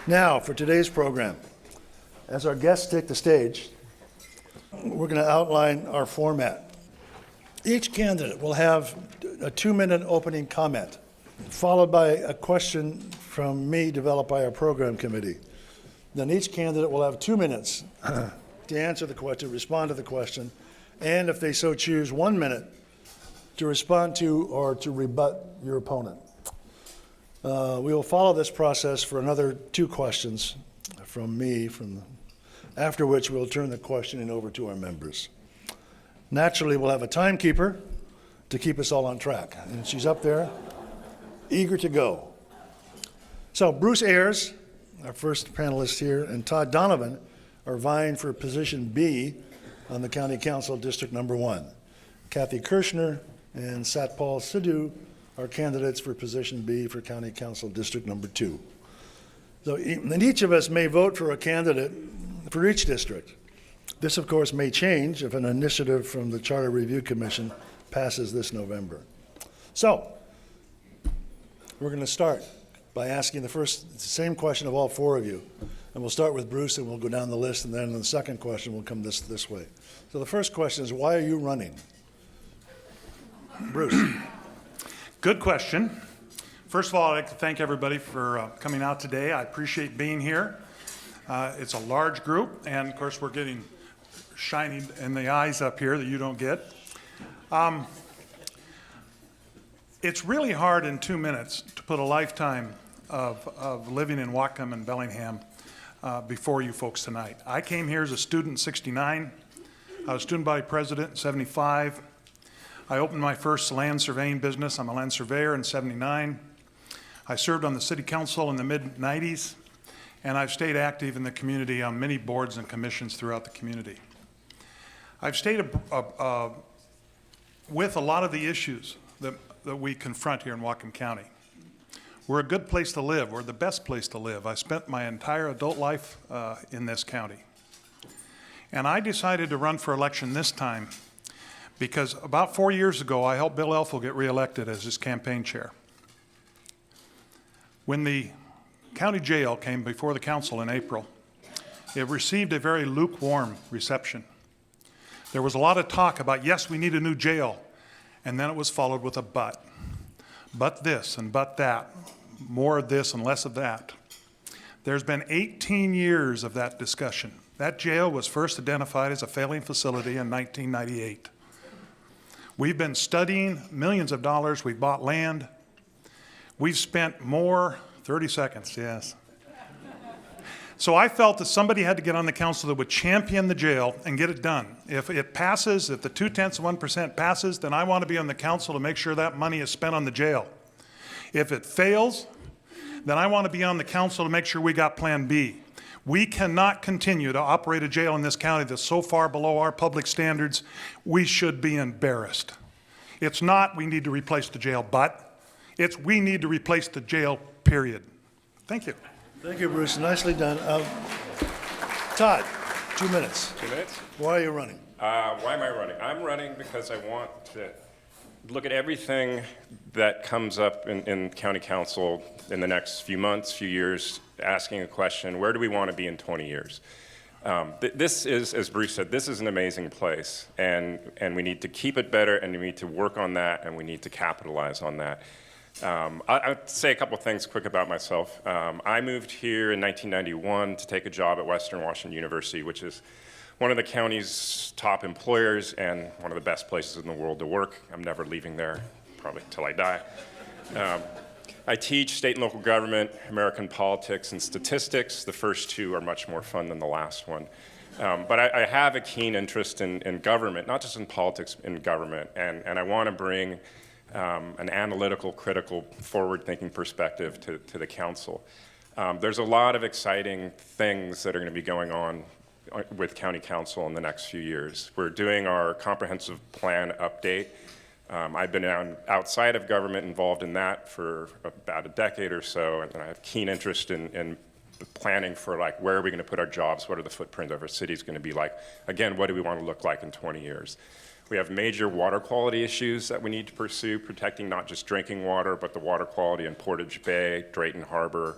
Now, for today's program, as our guests take the stage, we're going to outline our format. Each candidate will have a 2-minute opening comment, followed by a question from me developed by our program committee. Then each candidate will have 2 minutes to answer the question, respond to the question, and if they so choose, 1 minute to respond to or to rebut your opponent. We will follow this process for another 2 questions from me, after which we'll turn the questioning over to our members. Naturally, we'll have a timekeeper to keep us all on track, and she's up there, eager to go. So Bruce Ayers, our first panelist here, and Todd Donovan are vying for position B on the County Council District Number 1. Kathy Kershner and Satpal Sidhu are candidates for position B for County Council District Number 2. So, and each of us may vote for a candidate for each district. This, of course, may change if an initiative from the Charter Review Commission passes this November. So, we're going to start by asking the same question of all 4 of you. And we'll start with Bruce, and we'll go down the list, and then the second question will come this way. So the first question is, why are you running? Bruce. Good question. First of all, I'd like to thank everybody for coming out today. I appreciate being here. It's a large group, and of course we're getting shiny in the eyes up here that you don't get. It's really hard in 2 minutes to put a lifetime of living in Whatcom and Bellingham before you folks tonight. I came here as a student in '69. I was student body president in '75. I opened my first land surveying business. I'm a land surveyor in '79. I served on the city council in the mid-'90s, and I've stayed active in the community on many boards and commissions throughout the community. I've stayed with a lot of the issues that we confront here in Whatcom County. We're a good place to live. We're the best place to live. I spent my entire adult life in this county. And I decided to run for election this time because about 4 years ago, I helped Bill Elfel get reelected as his campaign chair. When the county jail came before the council in April, it received a very lukewarm reception. There was a lot of talk about, yes, we need a new jail, and then it was followed with a but. But this and but that, more of this and less of that. There's been 18 years of that discussion. That jail was first identified as a failing facility in 1998. We've been studying millions of dollars. We've bought land. We've spent more, 30 seconds, yes. So I felt that somebody had to get on the council that would champion the jail and get it done. If it passes, if the 0.2% passes, then I want to be on the council to make sure that money is spent on the jail. If it fails, then I want to be on the council to make sure we got Plan B. We cannot continue to operate a jail in this county that's so far below our public standards, we should be embarrassed. It's not we need to replace the jail, but it's we need to replace the jail, period. Thank you. Thank you, Bruce. Nicely done. Todd, 2 minutes. 2 minutes? Why are you running? Why am I running? I'm running because I want to look at everything that comes up in county council in the next few months, few years, asking a question, where do we want to be in 20 years? This is, as Bruce said, this is an amazing place, and we need to keep it better, and we need to work on that, and we need to capitalize on that. I'll say a couple things quick about myself. I moved here in 1991 to take a job at Western Washington University, which is one of the county's top employers and one of the best places in the world to work. I'm never leaving there, probably till I die. I teach state and local government, American politics, and statistics. The first 2 are much more fun than the last one. But I have a keen interest in government, not just in politics, in government, and I want to bring an analytical, critical, forward-thinking perspective to the council. There's a lot of exciting things that are going to be going on with county council in the next few years. We're doing our comprehensive plan update. I've been outside of government involved in that for about a decade or so, and I have keen interest in planning for like where are we going to put our jobs, what are the footprint of our cities going to be like. Again, what do we want to look like in 20 years? We have major water quality issues that we need to pursue, protecting not just drinking water, but the water quality in Portage Bay, Drayton Harbor,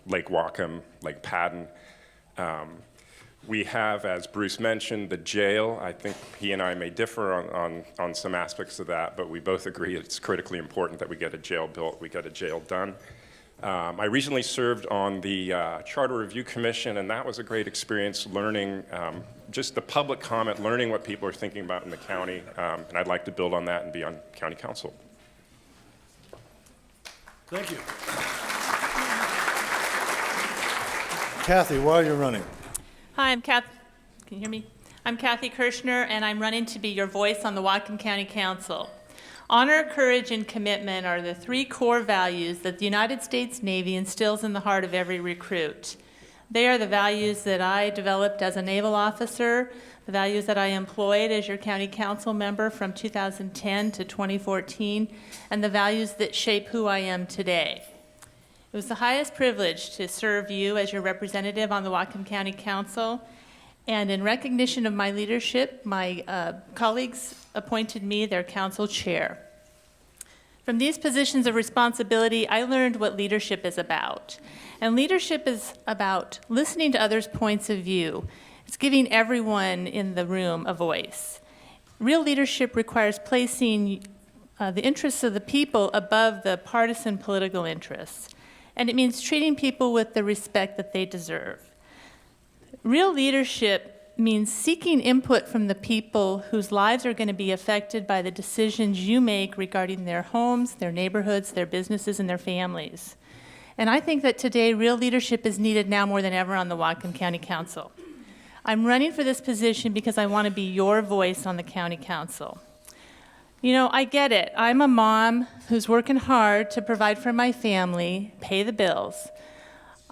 Lake Wacom, Lake Padden. We have, as Bruce mentioned, the jail. I think he and I may differ on some aspects of that, but we both agree it's critically important that we get a jail built, we get a jail done. I recently served on the Charter Review Commission, and that was a great experience learning just the public comment, learning what people are thinking about in the county, and I'd like to build on that and be on county council. Thank you. Kathy, while you're running. Hi, I'm Kath. Can you hear me? I'm Kathy Kershner, and I'm running to be your voice on the Whatcom County Council. Honor, courage, and commitment are the three core values that the United States Navy instills in the heart of every recruit. They are the values that I developed as a naval officer, the values that I employed as your county council member from 2010 to 2014, and the values that shape who I am today. It was the highest privilege to serve you as your representative on the Whatcom County Council, and in recognition of my leadership, my colleagues appointed me their council chair. From these positions of responsibility, I learned what leadership is about. And leadership is about listening to others' points of view. It's giving everyone in the room a voice. Real leadership requires placing the interests of the people above the partisan political interests. And it means treating people with the respect that they deserve. Real leadership means seeking input from the people whose lives are going to be affected by the decisions you make regarding their homes, their neighborhoods, their businesses, and their families. And I think that today, real leadership is needed now more than ever on the Whatcom County Council. I'm running for this position because I want to be your voice on the county council. You know, I get it. I'm a mom who's working hard to provide for my family, pay the bills.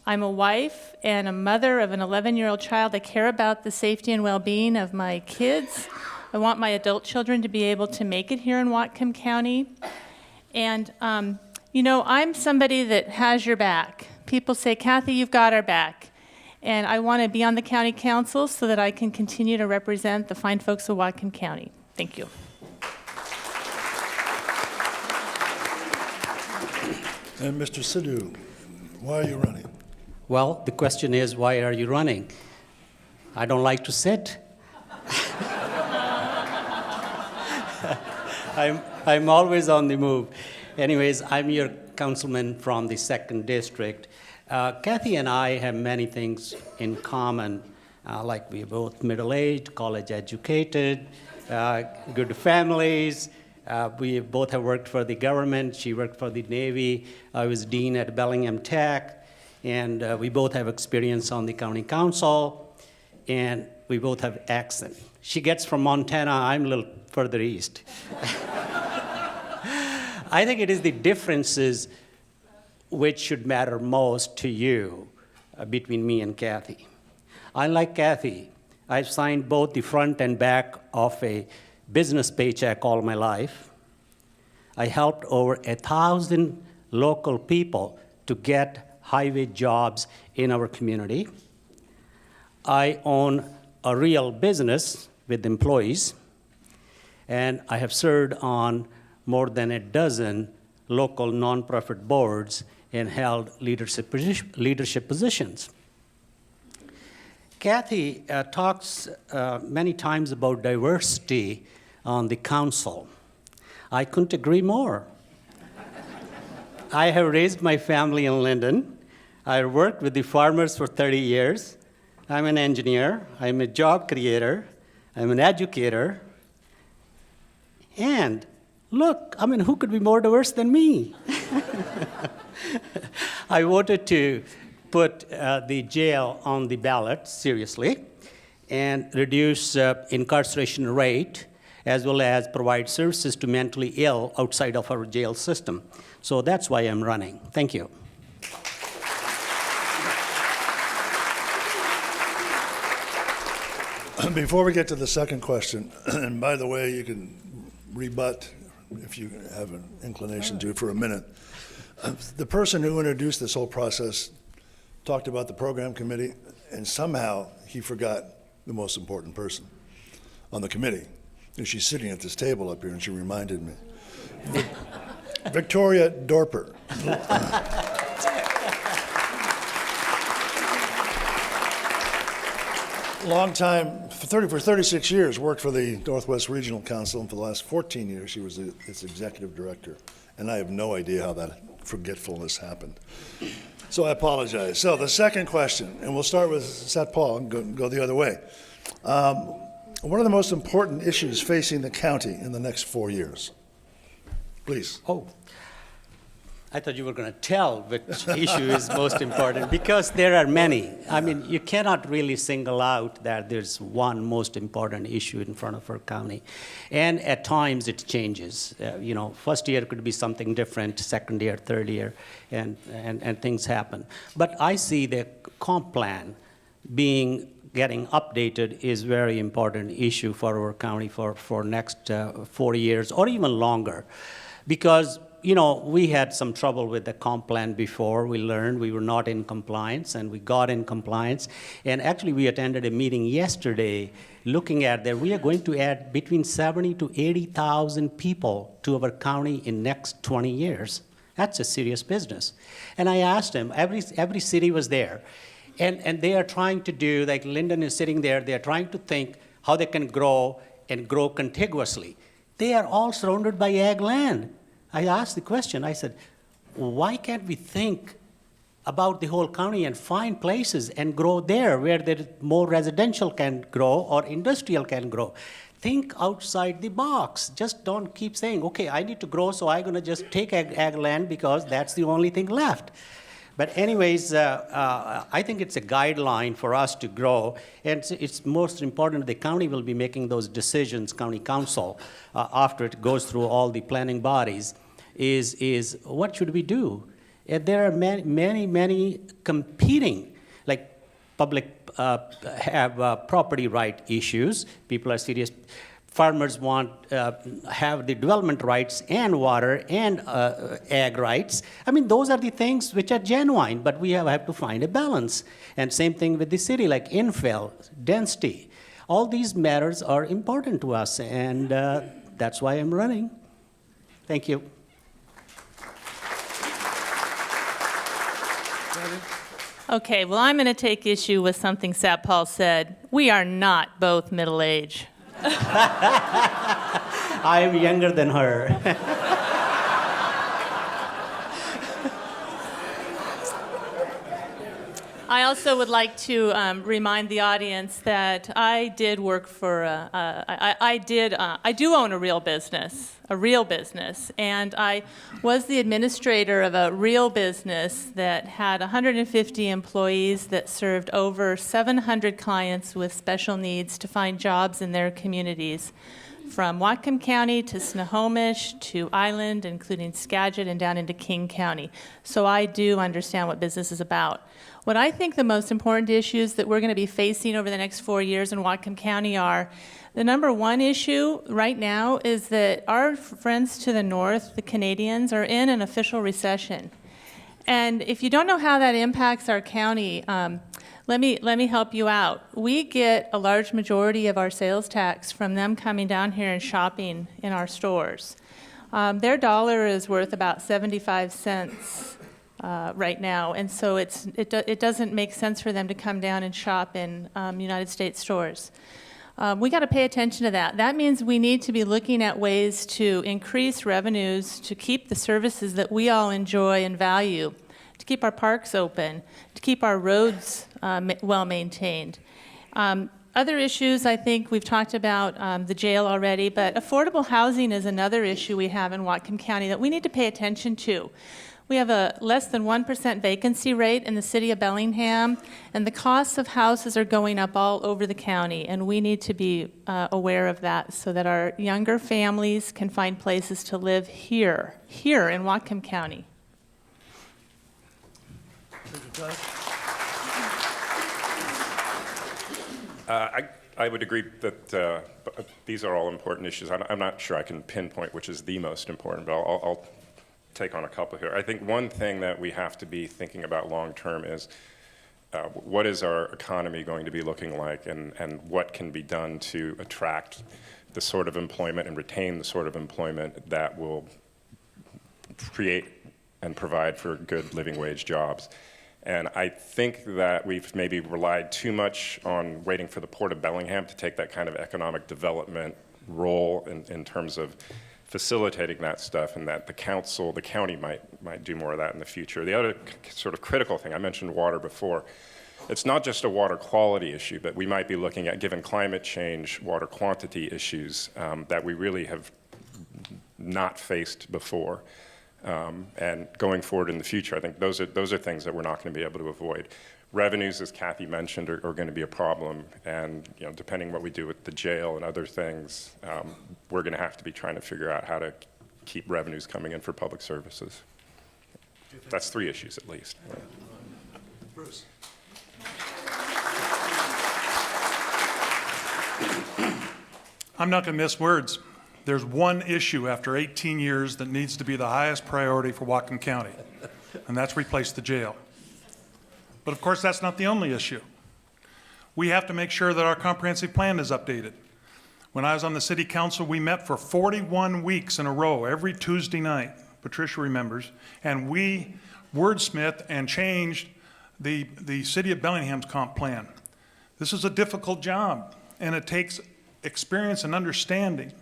I'm a wife and a mother of an 11-year-old child. I care about the safety and well-being of my kids. I want my adult children to be able to make it here in Whatcom County. And, you know, I'm somebody that has your back. People say, Kathy, you've got our back. And I want to be on the county council so that I can continue to represent the fine folks of Whatcom County. Thank you. And Mr. Sidhu, why are you running? Well, the question is, why are you running? I don't like to sit. I'm always on the move. Anyways, I'm your councilman from the 2nd District. Kathy and I have many things in common, like we're both middle-aged, college-educated, good families. We both have worked for the government. She worked for the Navy. I was dean at Bellingham Tech. And we both have experience on the county council. And we both have accent. She gets from Montana. I'm a little further east. I think it is the differences which should matter most to you between me and Kathy. Unlike Kathy, I've signed both the front and back of a business paycheck all my life. I helped over 1,000 local people to get highway jobs in our community. I own a real business with employees, and I have served on more than a dozen local nonprofit boards and held leadership positions. Kathy talks many times about diversity on the council. I couldn't agree more. I have raised my family in Linden. I worked with the farmers for 30 years. I'm an engineer. I'm a job creator. I'm an educator. And look, I mean, who could be more diverse than me? I voted to put the jail on the ballot, seriously, and reduce incarceration rate, as well as provide services to mentally ill outside of our jail system. So that's why I'm running. Thank you. Before we get to the second question, and by the way, you can rebut if you have an inclination to for a minute. The person who introduced this whole process talked about the program committee, and somehow he forgot the most important person on the committee. And she's sitting at this table up here, and she reminded me. Victoria Dorper. long time, for 36 years, worked for the Northwest Regional Council, and for the last 14 years, she was its executive director. And I have no idea how that forgetfulness happened. So I apologize. So the second question, and we'll start with Satpal and go the other way. What are the most important issues facing the county in the next 4 years? Please. Oh, I thought you were going to tell which issue is most important, because there are many. I mean, you cannot really single out that there's one most important issue in front of our county. And at times it changes. First year could be something different, second year, third year, and things happen. But I see the comp plan getting updated is very important issue for our county for next 4 years or even longer. Because we had some trouble with the comp plan before. We learned we were not in compliance, and we got in compliance. And actually, we attended a meeting yesterday looking at that we are going to add between 70 to 80,000 people to our county in next 20 years. That's a serious business. And I asked them, every city was there. And they are trying to do, like Linden is sitting there, they are trying to think how they can grow and grow contiguously. They are all surrounded by ag land. I asked the question, I said, why can't we think about the whole county and find places and grow there where there more residential can grow or industrial can grow? Think outside the box. Just don't keep saying, okay, I need to grow, so I'm going to just take ag land because that's the only thing left. But anyways, I think it's a guideline for us to grow, and it's most important the county will be making those decisions, county council, after it goes through all the planning bodies, is what should we do? And there are many competing, like public have property right issues. People are serious. Farmers want have the development rights and water and ag rights. I mean, those are the things which are genuine, but we have to find a balance. And same thing with the city, like infill, density. All these matters are important to us, and that's why I'm running. Thank you. Okay, well, I'm going to take issue with something Satpal said. We are not both middle-aged. I am younger than her. I also would like to remind the audience that I did work for, I do own a real business, and I was the administrator of a real business that had 150 employees that served over 700 clients with special needs to find jobs in their communities, from Whatcom County to Snohomish to Island, including Skagit and down into King County. So I do understand what business is about. What I think the most important issues that we're going to be facing over the next 4 years in Whatcom County are, the number one issue right now is that our friends to the north, the Canadians, are in an official recession. And if you don't know how that impacts our county, let me help you out. We get a large majority of our sales tax from them coming down here and shopping in our stores. Their dollar is worth about 75 cents. Right now, and so it doesn't make sense for them to come down and shop in United States stores. We got to pay attention to that. That means we need to be looking at ways to increase revenues to keep the services that we all enjoy and value, to keep our parks open, to keep our roads well maintained. Other issues, I think we've talked about the jail already, but affordable housing is another issue we have in Whatcom County that we need to pay attention to. We have a less than 1% vacancy rate in the city of Bellingham, and the costs of houses are going up all over the county, and we need to be aware of that so that our younger families can find places to live here in Whatcom County. I would agree that these are all important issues. I'm not sure I can pinpoint which is the most important, but I'll take on a couple here. I think one thing that we have to be thinking about long term is what is our economy going to be looking like, and what can be done to attract the sort of employment and retain the sort of employment that will create and provide for good living wage jobs. And I think that we've maybe relied too much on waiting for the Port of Bellingham to take that kind of economic development role in terms of facilitating that stuff, and that the county might do more of that in the future. The other sort of critical thing, I mentioned water before, it's not just a water quality issue, but we might be looking at, given climate change, water quantity issues that we really have not faced before. And going forward in the future, I think those are things that we're not going to be able to avoid. Revenues, as Kathy mentioned, are going to be a problem, and depending what we do with the jail and other things, we're going to have to be trying to figure out how to keep revenues coming in for public services. That's 3 issues at least. Bruce. I'm not going to miss words. There's one issue after 18 years that needs to be the highest priority for Whatcom County, and that's replace the jail. But of course, that's not the only issue. We have to make sure that our comprehensive plan is updated. When I was on the city council, we met for 41 weeks in a row, every Tuesday night, Patricia remembers, and we wordsmithed and changed the city of Bellingham's comp plan. This is a difficult job, and it takes experience and understanding.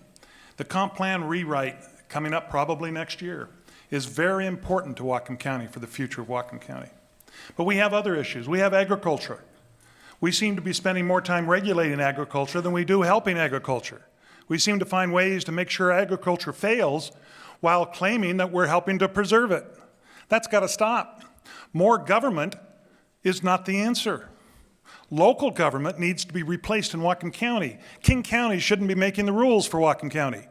The comp plan rewrite, coming up probably next year, is very important to Whatcom County for the future of Whatcom County. But we have other issues. We have agriculture. We seem to be spending more time regulating agriculture than we do helping agriculture. We seem to find ways to make sure agriculture fails while claiming that we're helping to preserve it. That's got to stop. More government is not the answer. Local government needs to be replaced in Whatcom County. King County shouldn't be making the rules for Whatcom County.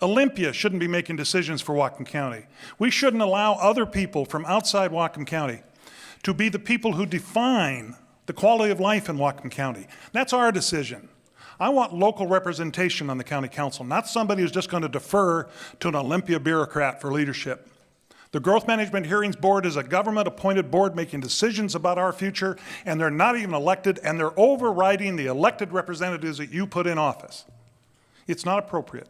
Olympia shouldn't be making decisions for Whatcom County. We shouldn't allow other people from outside Whatcom County to be the people who define the quality of life in Whatcom County. That's our decision. I want local representation on the county council, not somebody who's just going to defer to an Olympia bureaucrat for leadership. The Growth Management Hearings Board is a government-appointed board making decisions about our future, and they're not even elected, and they're overriding the elected representatives that you put in office. It's not appropriate.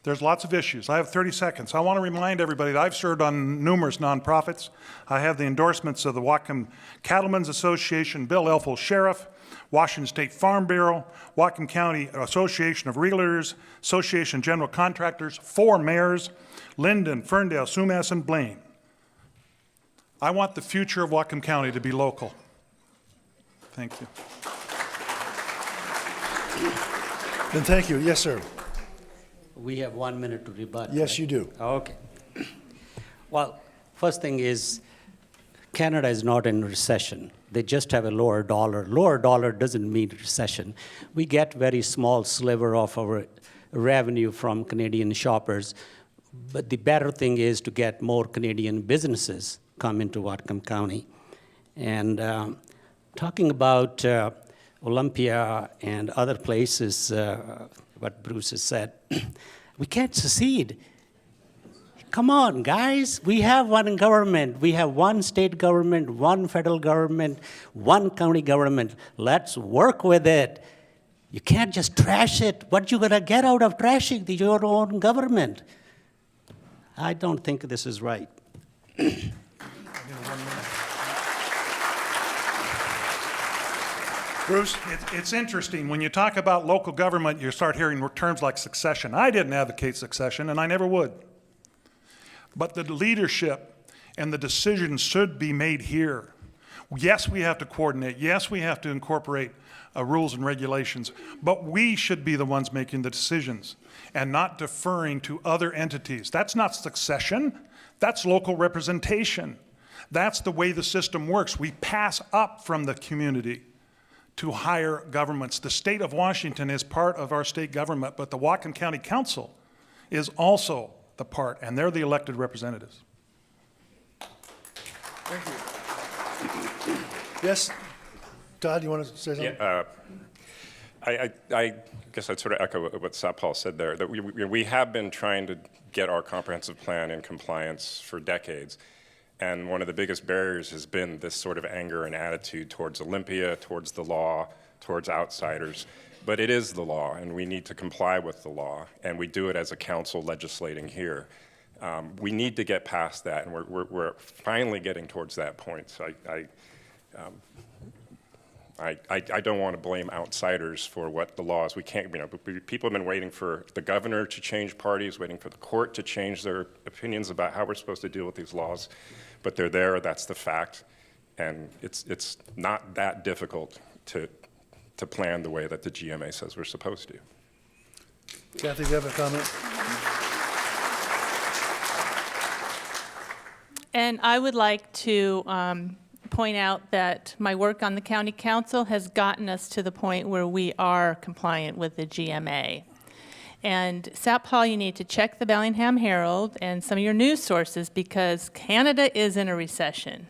There's lots of issues. I have 30 seconds. I want to remind everybody that I've served on numerous nonprofits. I have the endorsements of the Whatcom Cattlemen's Association, Bill Elfel Sheriff, Washington State Farm Bureau, Whatcom County Association of Realtors, Association of General Contractors, 4 mayors, Linden, Ferndale, Sumas, and Blaine. I want the future of Whatcom County to be local. Thank you. Then thank you. Yes, sir. We have 1 minute to rebut. Yes, right? you do. Okay. Well, first thing is, Canada is not in recession. They just have a lower dollar. Lower dollar doesn't mean recession. We get very small sliver of our revenue from Canadian shoppers, but the better thing is to get more Canadian businesses come into Whatcom County. And talking about Olympia and other places, what Bruce has said, we can't secede. Come on, guys. We have one government. We have one state government, one federal government, one county government. Let's work with it. You can't just trash it. What you gonna get out of trashing your own government? I don't think this is right. Bruce? It's interesting, when you talk about local government, you start hearing terms like succession. I didn't advocate succession, and I never would. But the leadership and the decisions should be made here. Yes, we have to coordinate. Yes, we have to incorporate rules and regulations, but we should be the ones making the decisions and not deferring to other entities. That's not succession. That's local representation. That's the way the system works. We pass up from the community to higher governments. The state of Washington is part of our state government, but the Whatcom County Council is also the part, and they're the elected representatives. Thank you. Yes? Todd, you want to say something? Yeah, I guess I'd sort of echo what Satpal said there, that we have been trying to get our comprehensive plan in compliance for decades. And one of the biggest barriers has been this sort of anger and attitude towards Olympia, towards the law, towards outsiders. But it is the law, and we need to comply with the law, and we do it as a council legislating here. We need to get past that, and we're finally getting towards that point. So I don't want to blame outsiders for what the laws, we can't, people have been waiting for the governor to change parties, waiting for the court to change their opinions about how we're supposed to deal with these laws, but they're there, that's the fact, and it's not that difficult to plan the way that the GMA says we're supposed to. Kathy, do you have a comment? And I would like to point out that my work on the county council has gotten us to the point where we are compliant with the GMA. And Satpal, you need to check the Bellingham Herald and some of your news sources because Canada is in a recession.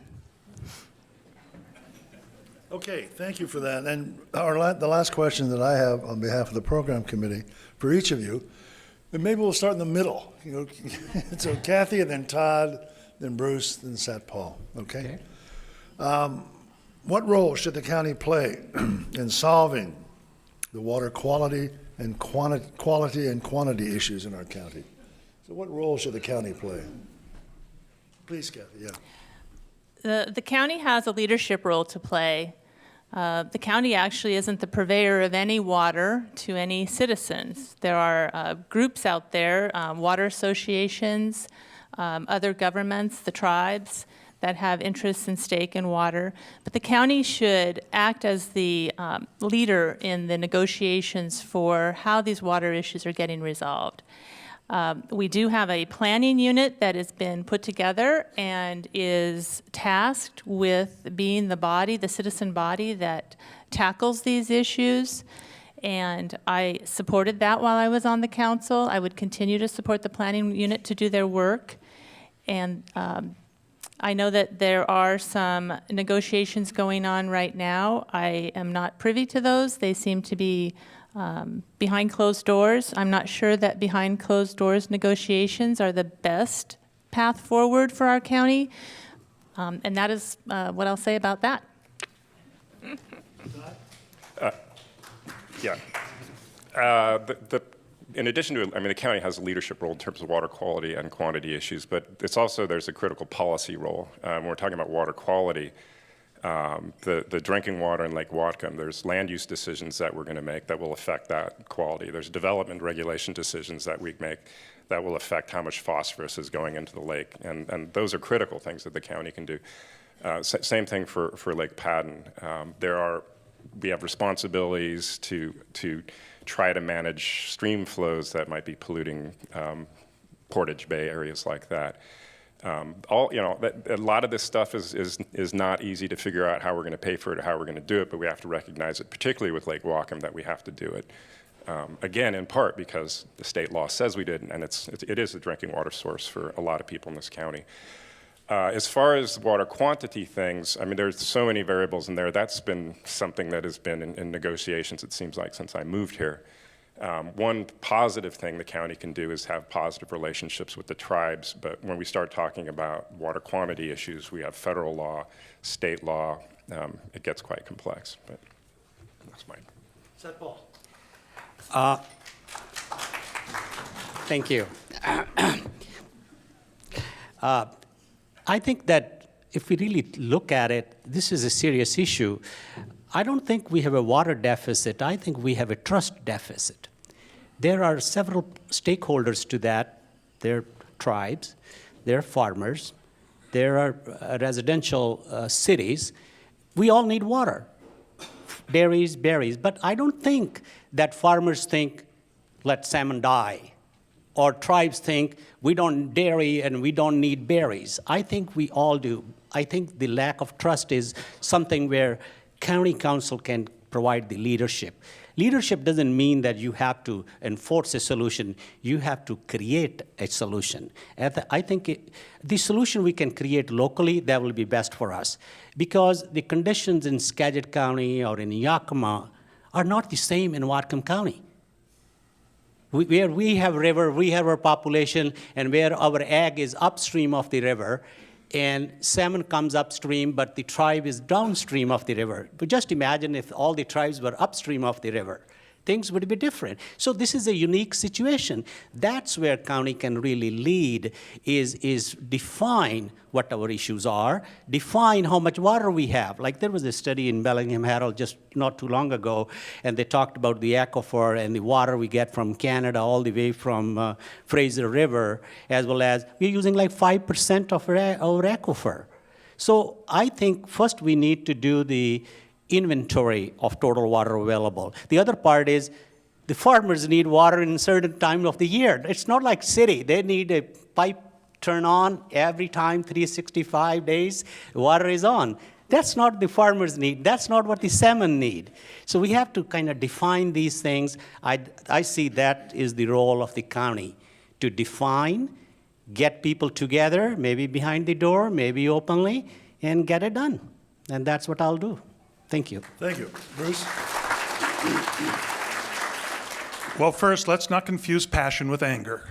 Okay, thank you for that. And the last question that I have on behalf of the program committee for each of you, and maybe we'll start in the middle. So Kathy, and then Todd, then Bruce, then Satpal, okay? What role should the county play in solving the water quality and quantity issues in our county? So what role should the county play? Please, Kathy, yeah. The county has a leadership role to play. The county actually isn't the purveyor of any water to any citizens. There are groups out there, water associations, other governments, the tribes, that have interests and stake in water. But the county should act as the leader in the negotiations for how these water issues are getting resolved. We do have a planning unit that has been put together and is tasked with being the body, the citizen body that tackles these issues. And I supported that while I was on the council. I would continue to support the planning unit to do their work. And I know that there are some negotiations going on right now. I am not privy to those. They seem to be behind closed doors. I'm not sure that behind closed doors negotiations are the best path forward for our county. And that is what I'll say about that. Yeah. In addition to, the county has a leadership role in terms of water quality and quantity issues, but it's also, there's a critical policy role. When we're talking about water quality, the drinking water in Lake Whatcom, there's land use decisions that we're going to make that will affect that quality. There's development regulation decisions that we make that will affect how much phosphorus is going into the lake, and those are critical things that the county can do. Same thing for Lake Padden. We have responsibilities to try to manage stream flows that might be polluting Portage Bay, areas like that. A lot of this stuff is not easy to figure out how we're going to pay for it or how we're going to do it, but we have to recognize it, particularly with Lake Whatcom, that we have to do it. Again, in part because the state law says we did, and it is a drinking water source for a lot of people in this county. As far as water quantity things, there's so many variables in there. That's been something that has been in negotiations, it seems like, since I moved here. One positive thing the county can do is have positive relationships with the tribes, but when we start talking about water quantity issues, we have federal law, state law. It gets quite complex, but that's mine. Satpal. Thank you. I think that if we really look at it, this is a serious issue. I don't think we have a water deficit. I think we have a trust deficit. There are several stakeholders to that. There are tribes, there are farmers, there are residential cities. We all need water, dairies, berries. But I don't think that farmers think, let salmon die. Or tribes think we don't dairy and we don't need berries. I think we all do. I think the lack of trust is something where county council can provide the leadership. Leadership doesn't mean that you have to enforce a solution. You have to create a solution. I think the solution we can create locally, that will be best for us. Because the conditions in Skagit County or in Yakima are not the same in Whatcom County. Where we have river, we have our population, and where our ag is upstream of the river, and salmon comes upstream, but the tribe is downstream of the river. But just imagine if all the tribes were upstream of the river. things would be different. So this is a unique situation. That's where county can really lead, is define what our issues are, define how much water we have. Like there was a study in Bellingham Herald just not too long ago, and they talked about the aquifer and the water we get from Canada all the way from Fraser River, as well as we're using like 5% of our aquifer. So I think first we need to do the inventory of total water available. The other part is the farmers need water in a certain time of the year. It's not like city. They need a pipe turn on every time, 365 days, water is on. That's not the farmers need. That's not what the salmon need. So we have to kind of define these things. I see that is the role of the county, to define, get people together, maybe behind the door, maybe openly, and get it done. And that's what I'll do. Thank you. Thank you. Bruce? Well, first, let's not confuse passion with anger.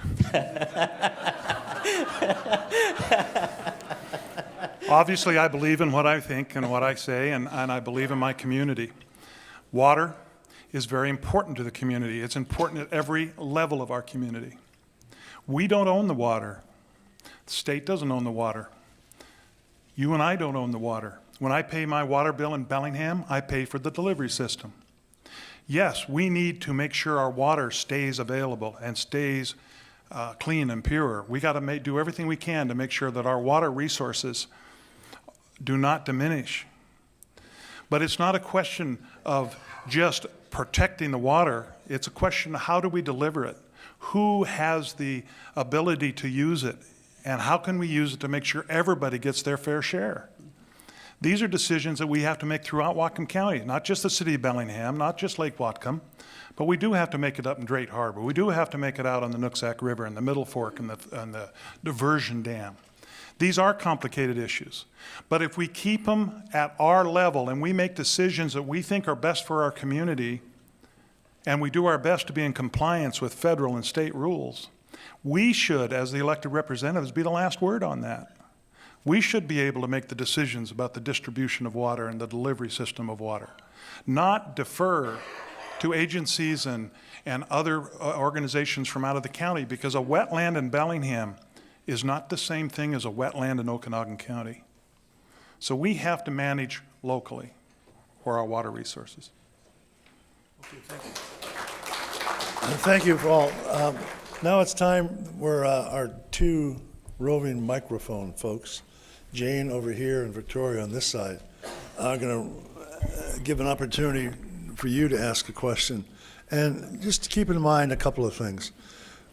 Obviously, I believe in what I think and what I say, and I believe in my community. Water is very important to the community. It's important at every level of our community. We don't own the water. The state doesn't own the water. You and I don't own the water. When I pay my water bill in Bellingham, I pay for the delivery system. Yes, we need to make sure our water stays available and stays clean and pure. We got to do everything we can to make sure that our water resources do not diminish. But it's not a question of just protecting the water. It's a question of how do we deliver it? Who has the ability to use it? And how can we use it to make sure everybody gets their fair share? These are decisions that we have to make throughout Whatcom County, not just the city of Bellingham, not just Lake Whatcom, but we do have to make it up in Drayton Harbor. We do have to make it out on the Nooksack River and the Middle Fork and the diversion dam. These are complicated issues. But if we keep them at our level and we make decisions that we think are best for our community, and we do our best to be in compliance with federal and state rules, we should, as the elected representatives, be the last word on that. We should be able to make the decisions about the distribution of water and the delivery system of water, not defer to agencies and other organizations from out of the county, because a wetland in Bellingham is not the same thing as a wetland in Okanagan County. So we have to manage locally for our water resources. Okay, thank you for all. Now it's time where our two roving microphone folks, Jane over here and Victoria on this side, are going to give an opportunity for you to ask a question. And just keep in mind a couple of things.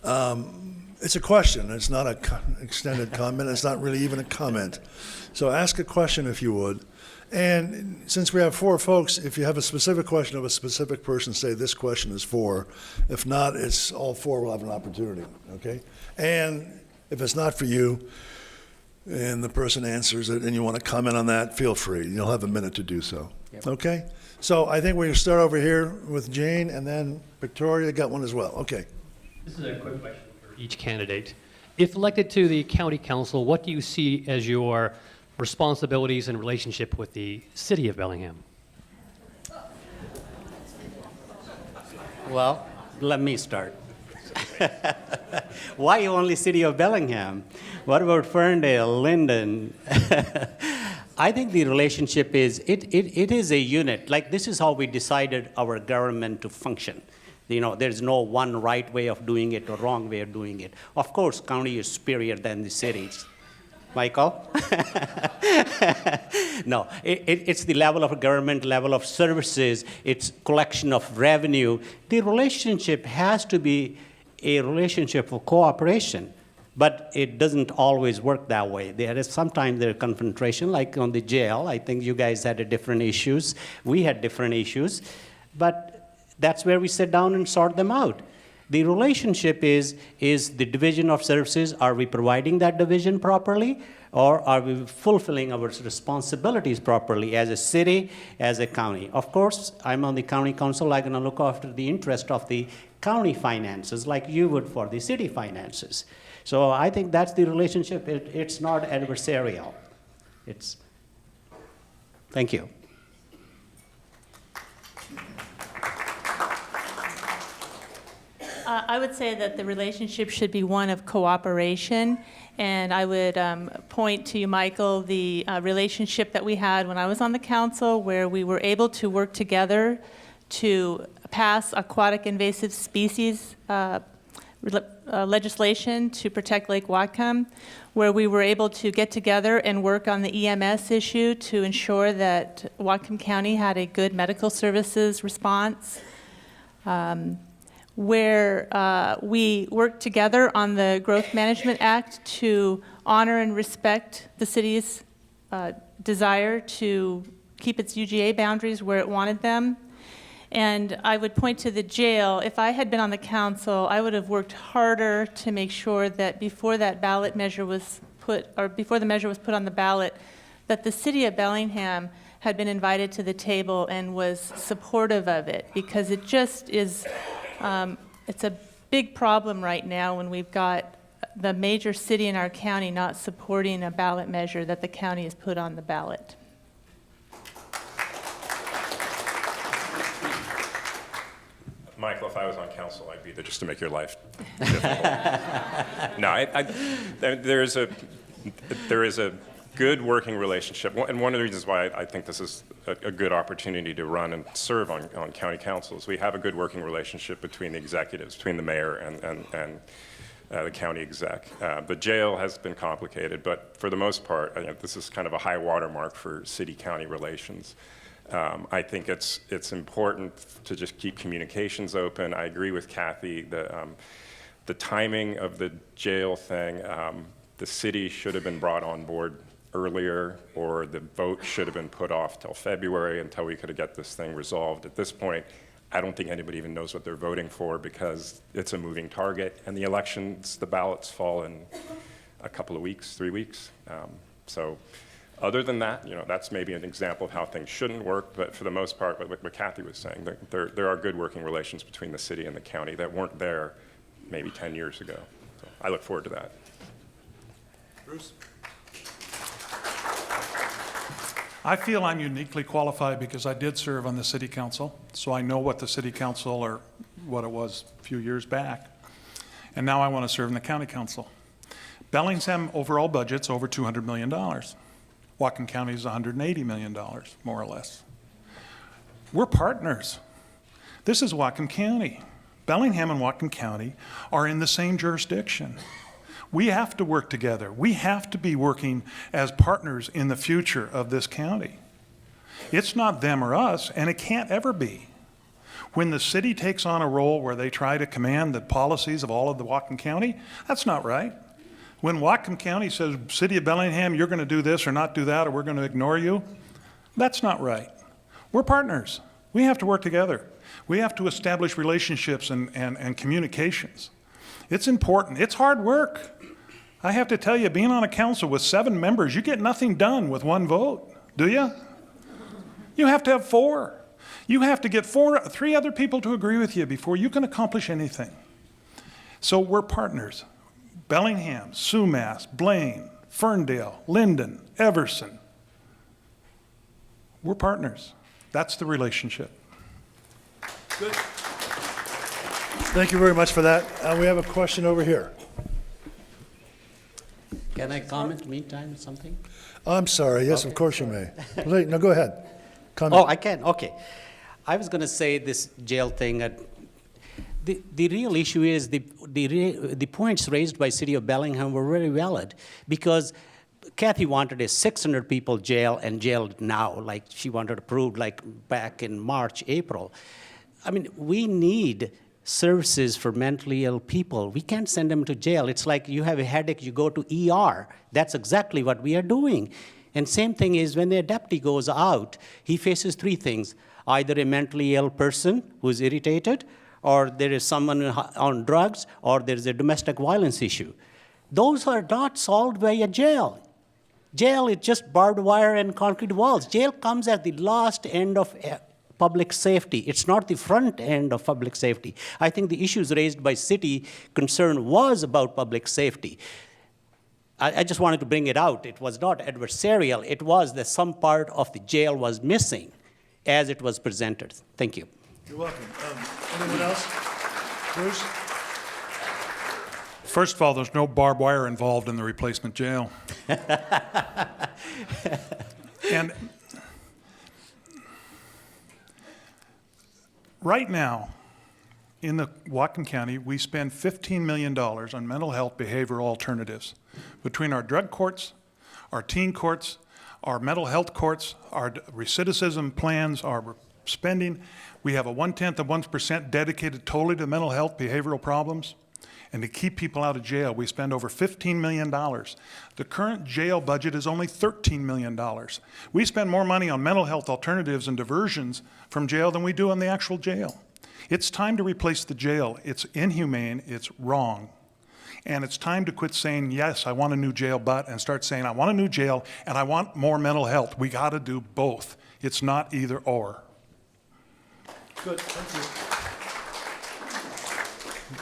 It's a question. It's not an extended comment. It's not really even a comment. So ask a question if you would. And since we have four folks, if you have a specific question of a specific person, say this question is for. If not, it's all four will have an opportunity, okay? And if it's not for you, and the person answers it, and you want to comment on that, feel free. You'll have a minute to do so. Yep. Okay? So I think we start over here with Jane, and then Victoria got one as well. Okay. This is a quick question for each candidate. If elected to the county council, what do you see as your responsibilities and relationship with the city of Bellingham? Well, let me start. Why only city of Bellingham? What about Ferndale, Linden? I think the relationship is, it is a unit. Like, this is how we decided our government to function. You know, there's no one right way of doing it or wrong way of doing it. Of course, county is superior than the cities. Michael? No, it's the level of government, level of services, it's collection of revenue. The relationship has to be a relationship of cooperation, but it doesn't always work that way. There is sometimes there's confrontation, like on the jail. I think you guys had different issues. We had different issues, but that's where we sit down and sort them out. The relationship is the division of services. Are we providing that division properly? Or are we fulfilling our responsibilities properly as a city, as a county? Of course, I'm on the county council. I'm going to look after the interest of the county finances like you would for the city finances. So I think that's the relationship. It's not adversarial. Thank you. I would say that the relationship should be one of cooperation, and I would point to you, Michael, the relationship that we had when I was on the council, where we were able to work together to pass aquatic invasive species legislation to protect Lake Whatcom, where we were able to get together and work on the EMS issue to ensure that Whatcom County had a good medical services response, where we worked together on the Growth Management Act to honor and respect the city's desire to keep its UGA boundaries where it wanted them. And I would point to the jail. If I had been on the council, I would have worked harder to make sure that before that ballot measure was put, or before the measure was put on the ballot, that the city of Bellingham had been invited to the table and was supportive of it, because it just is, it's a big problem right now when we've got the major city in our county not supporting a ballot measure that the county has put on the ballot. Michael, if I was on council, I'd be there just to make your life difficult. No, there is a good working relationship, and one of the reasons why I think this is a good opportunity to run and serve on county councils. We have a good working relationship between the executives, between the mayor and the county exec. The jail has been complicated, but for the most part, this is kind of a high watermark for city-county relations. I think it's important to just keep communications open. I agree with Kathy. The timing of the jail thing, the city should have been brought on board earlier, or the vote should have been put off till February until we could get this thing resolved. At this point, I don't think anybody even knows what they're voting for, because it's a moving target, and the elections, the ballots fall in a couple of weeks, 3 weeks. So. Other than that, that's maybe an example of how things shouldn't work, but for the most part, what Kathy was saying, there are good working relations between the city and the county that weren't there maybe 10 years ago. So I look forward to that. Bruce? I feel I'm uniquely qualified because I did serve on the city council, so I know what the city council, or what it was a few years back, and now I want to serve in the county council. Bellingham overall budget's over $200 million. Whatcom County is $180 million, more or less. We're partners. This is Whatcom County. Bellingham and Whatcom County are in the same jurisdiction. We have to work together. We have to be working as partners in the future of this county. It's not them or us, and it can't ever be. When the city takes on a role where they try to command the policies of all of the Whatcom County, that's not right. When Whatcom County says, City of Bellingham, you're going to do this or not do that, or we're going to ignore you, that's not right. We're partners. We have to work together. We have to establish relationships and communications. It's important. It's hard work. I have to tell you, being on a council with 7 members, you get nothing done with 1 vote, do you? You have to have 4. You have to get 3 other people to agree with you before you can accomplish anything. So we're partners. Bellingham, Sumas, Blaine, Ferndale, Linden, Everson. We're partners. That's the relationship. Good. Thank you very much for that. We have a question over here. Can I comment meantime something? I'm sorry. Yes, of course you may. Please, no, go ahead. Comment. Oh, I can, okay. I was going to say this jail thing. The real issue is the points raised by City of Bellingham were very valid, because Kathy wanted a 600 people jail and jailed now, like she wanted approved like back in March, April. I mean, we need services for mentally ill people. We can't send them to jail. It's like you have a headache, you go to ER. That's exactly what we are doing. And same thing is when a deputy goes out, he faces 3 things. Either a mentally ill person who's irritated, or there is someone on drugs, or there is a domestic violence issue. Those are not solved by a jail. Jail is just barbed wire and concrete walls. Jail comes at the last end of public safety. It's not the front end of public safety. I think the issues raised by city concern was about public safety. I just wanted to bring it out. It was not adversarial. It was that some part of the jail was missing as it was presented. Thank you. You're welcome. Anyone else? Bruce? First of all, there's no barbed wire involved in the replacement jail. And right now, in the Whatcom County, we spend $15 million on mental health behavioral alternatives. Between our drug courts, our teen courts, our mental health courts, our recidivism plans, our spending, we have a 0.1% dedicated totally to mental health behavioral problems. And to keep people out of jail, we spend over $15 million. The current jail budget is only $13 million. We spend more money on mental health alternatives and diversions from jail than we do on the actual jail. It's time to replace the jail. It's inhumane, it's wrong. And it's time to quit saying, yes, I want a new jail, but, and start saying, I want a new jail and I want more mental health. We gotta do both. It's not either or. Good, thank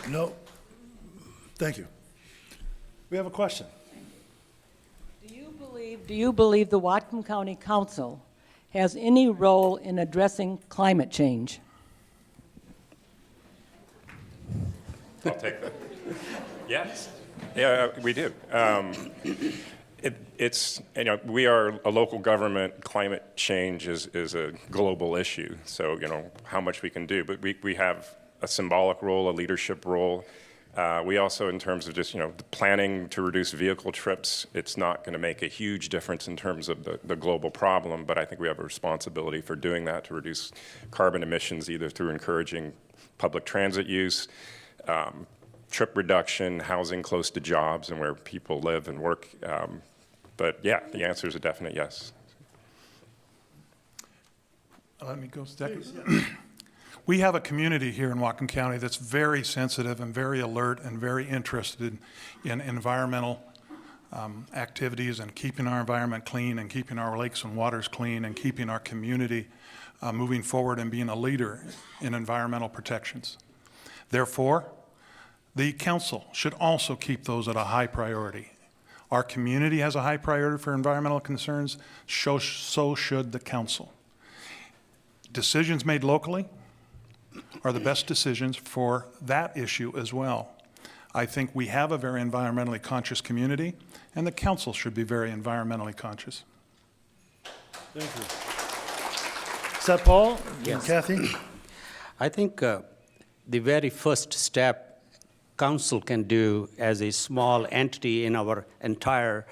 you. No, thank you. We have a question. Do you believe the Whatcom County Council has any role in addressing climate change? I'll take that. Yes. Yeah, we do. It's, you know, we are a local government. Climate change is a global issue. So, you know, how much we can do. But we have a symbolic role, a leadership role. We also, in terms of just, you know, planning to reduce vehicle trips, it's not going to make a huge difference in terms of the global problem, but I think we have a responsibility for doing that to reduce carbon emissions, either through encouraging public transit use, trip reduction, housing close to jobs and where people live and work. But yeah, the answer is a definite yes. Let me go second. We have a community here in Whatcom County that's very sensitive and very alert and very interested in environmental activities and keeping our environment clean and keeping our lakes and waters clean and keeping our community moving forward and being a leader in environmental protections. Therefore, the council should also keep those at a high priority. Our community has a high priority for environmental concerns, so should the council. Decisions made locally are the best decisions for that issue as well. I think we have a very environmentally conscious community, and the council should be very environmentally conscious. Thank you. Satpal? Yes. Kathy? I think the very first step council can do as a small entity in our entire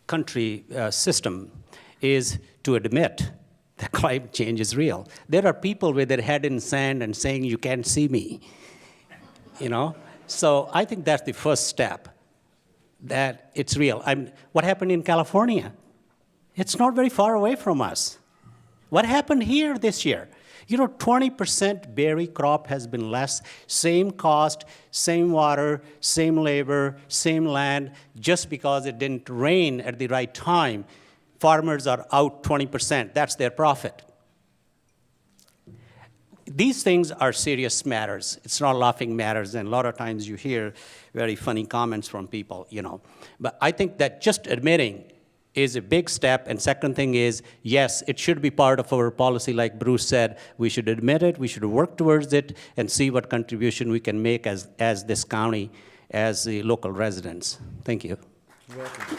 country system is to admit that climate change is real. There are people with their head in sand and saying, you can't see me, you know? So I think that's the first step, that it's real. What happened in California? It's not very far away from us. What happened here this year? You know, 20% berry crop has been less, same cost, same water, same labor, same land, just because it didn't rain at the right time. Farmers are out 20%, that's their profit. These things are serious matters. It's not laughing matters, and a lot of times you hear very funny comments from people, you know. But I think that just admitting is a big step, and second thing is, yes, it should be part of our policy, like Bruce said. We should admit it, we should work towards it, and see what contribution we can make as this county, as the local residents. Thank you. You're welcome.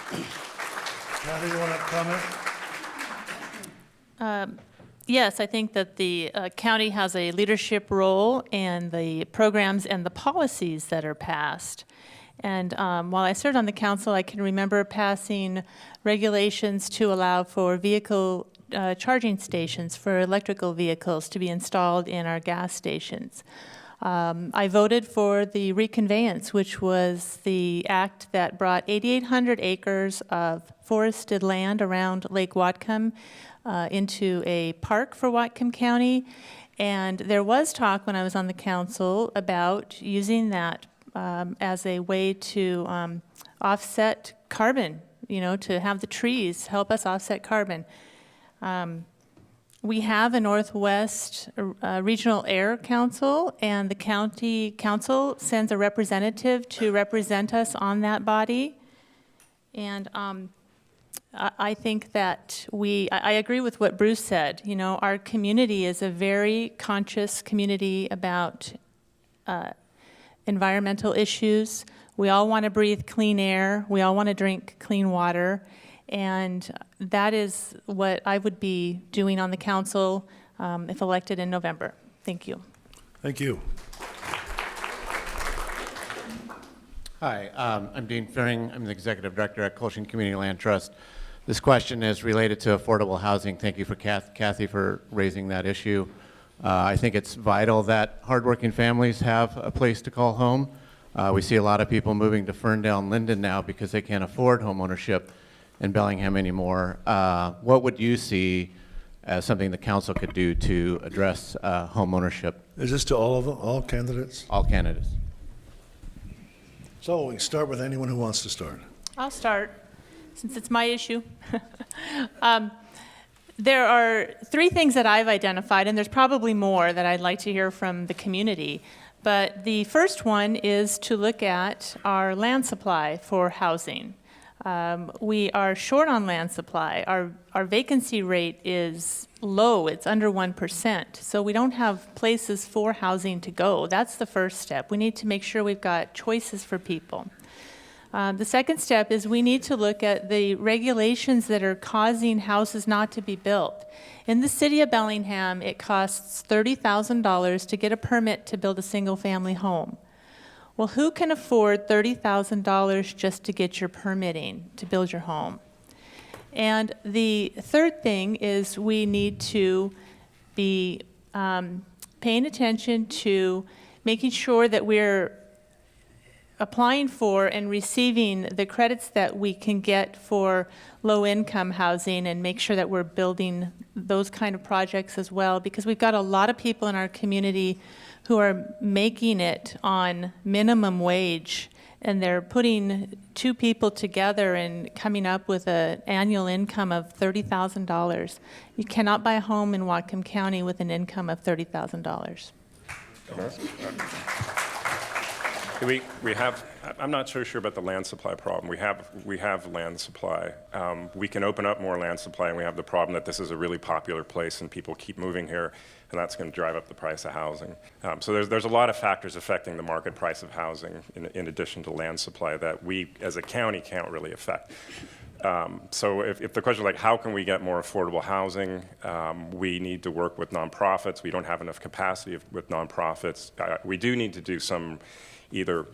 Kathy, you want to comment? Yes, I think that the county has a leadership role in the programs and the policies that are passed. And while I served on the council, I can remember passing regulations to allow for vehicle charging stations for electrical vehicles to be installed in our gas stations. I voted for the reconveyance, which was the act that brought 8,800 acres of forested land around Lake Whatcom into a park for Whatcom County. And there was talk when I was on the council about using that as a way to offset carbon, you know, to have the trees help us offset carbon. We have a Northwest Regional Air Council, and the county council sends a representative to represent us on that body. And I think that I agree with what Bruce said. You know, our community is a very conscious community about environmental issues. We all want to breathe clean air. We all want to drink clean water. And that is what I would be doing on the council if elected in November. Thank you. Thank you. Hi, I'm Dean Fering. I'm the Executive Director at Colchian Community Land Trust. This question is related to affordable housing. Thank you for Kathy for raising that issue. I think it's vital that hardworking families have a place to call home. We see a lot of people moving to Ferndale and Linden now because they can't afford home ownership in Bellingham anymore. What would you see as something the council could do to address home ownership? Is this to all of them, all candidates? All candidates. So we can start with anyone who wants to start. I'll start, since it's my issue. There are 3 things that I've identified, and there's probably more that I'd like to hear from the community. But the first one is to look at our land supply for housing. We are short on land supply. Our vacancy rate is low. It's under 1%. So we don't have places for housing to go. That's the first step. We need to make sure we've got choices for people. The second step is we need to look at the regulations that are causing houses not to be built. In the city of Bellingham, it costs $30,000 to get a permit to build a single-family home. Well, who can afford $30,000 just to get your permitting to build your home? And the third thing is we need to be paying attention to making sure that we're applying for and receiving the credits that we can get for low-income housing, and make sure that we're building those kind of projects as well, because we've got a lot of people in our community who are making it on minimum wage, and they're putting 2 people together and coming up with an annual income of $30,000. You cannot buy a home in Whatcom County with an income of $30,000. We have, I'm not so sure about the land supply problem. We have land supply. We can open up more land supply, and we have the problem that this is a really popular place and people keep moving here, and that's going to drive up the price of housing. So there's a lot of factors affecting the market price of housing in addition to land supply that we as a county can't really affect. So if the question is like, how can we get more affordable housing, we need to work with nonprofits. We don't have enough capacity with nonprofits. We do need to do some either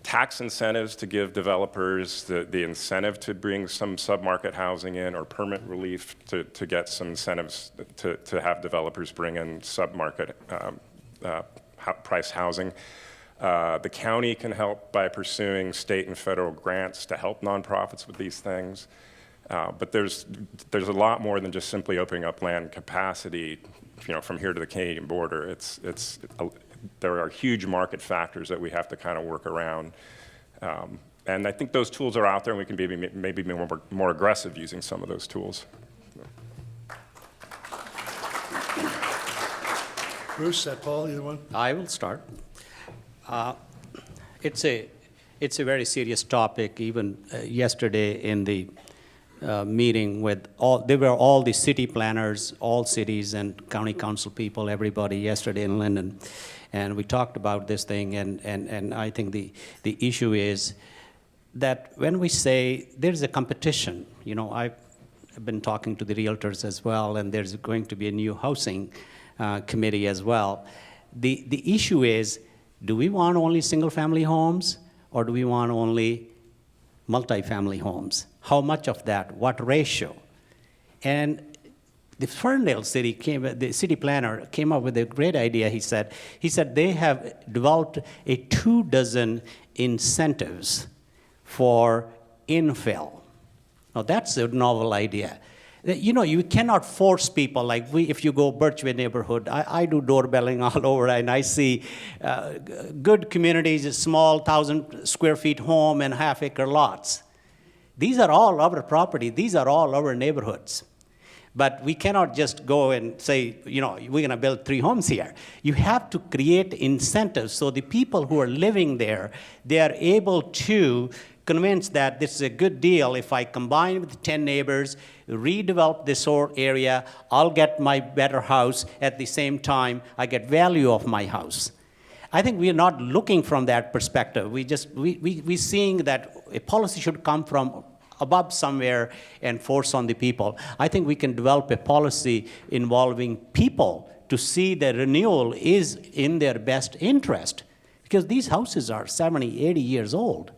tax incentives to give developers the incentive to bring some sub-market housing in, or permit relief to get some incentives to have developers bring in sub-market price housing. The county can help by pursuing state and federal grants to help nonprofits with these things. But there's a lot more than just simply opening up land capacity, from here to the Canadian border. There are huge market factors that we have to kind of work around. And I think those tools are out there, and we can be maybe more aggressive using some of those tools. Bruce, Satpal, either one? I will start. It's a very serious topic. Even yesterday in the meeting with all the city planners, all cities and county council people, everybody yesterday in Linden, and we talked about this thing. And I think the issue is that when we say there's a competition, I've been talking to the realtors as well, and there's going to be a new housing committee as well. The issue is, do we want only single-family homes, or do we want only multifamily homes? How much of that? What ratio? And the Ferndale city the city planner came up with a great idea. He said they have developed 24 incentives for infill. Now that's a novel idea. You cannot force people, like if you go Birchway neighborhood, I do doorbelling all over, and I see good communities, a small 1,000 square feet home and half-acre lots. These are all our property. These are all our neighborhoods. But we cannot just go and say, we're going to build 3 homes here. You have to create incentives so the people who are living there, they are able to convince that this is a good deal. If I combine with 10 neighbors, redevelop this whole area, I'll get my better house. At the same time, I get value of my house. I think we are not looking from that perspective. We seeing that a policy should come from above somewhere and force on the people. I think we can develop a policy involving people to see that renewal is in their best interest, because these houses are 70, 80 years old.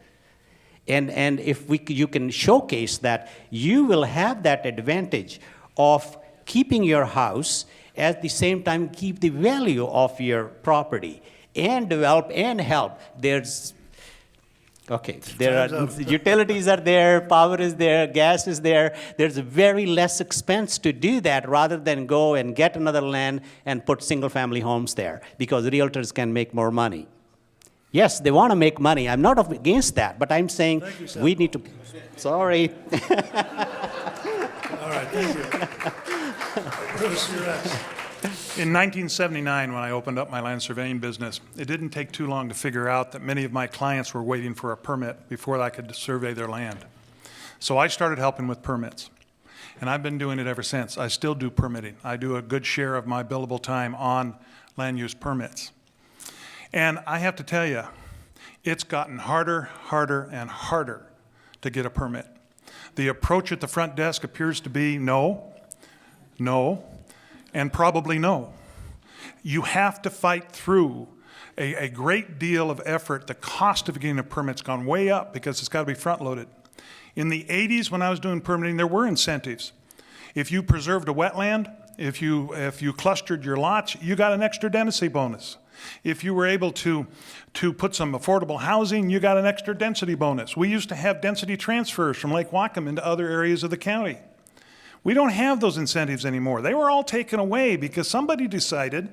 And if you can showcase that, you will have that advantage of keeping your house, at the same time keep the value of your property, and develop and help. There are utilities are there, power is there, gas is there. There's very less expense to do that rather than go and get another land and put single-family homes there, because realtors can make more money. Yes, they want to make money. I'm not against that, but I'm saying we need to. Sorry. All right, thank you. Bruce, you're next. In 1979, when I opened up my land surveying business, it didn't take too long to figure out that many of my clients were waiting for a permit before I could survey their land. So I started helping with permits, and I've been doing it ever since. I still do permitting. I do a good share of my billable time on land use permits. And I have to tell you, it's gotten harder, and harder to get a permit. The approach at the front desk appears to be no, and probably no. You have to fight through a great deal of effort. The cost of getting a permit's gone way up because it's got to be front-loaded. In the 80s, when I was doing permitting, there were incentives. If you preserved a wetland, if you clustered your lots, you got an extra density bonus. If you were able to put some affordable housing, you got an extra density bonus. We used to have density transfers from Lake Whatcom into other areas of the county. We don't have those incentives anymore. They were all taken away because somebody decided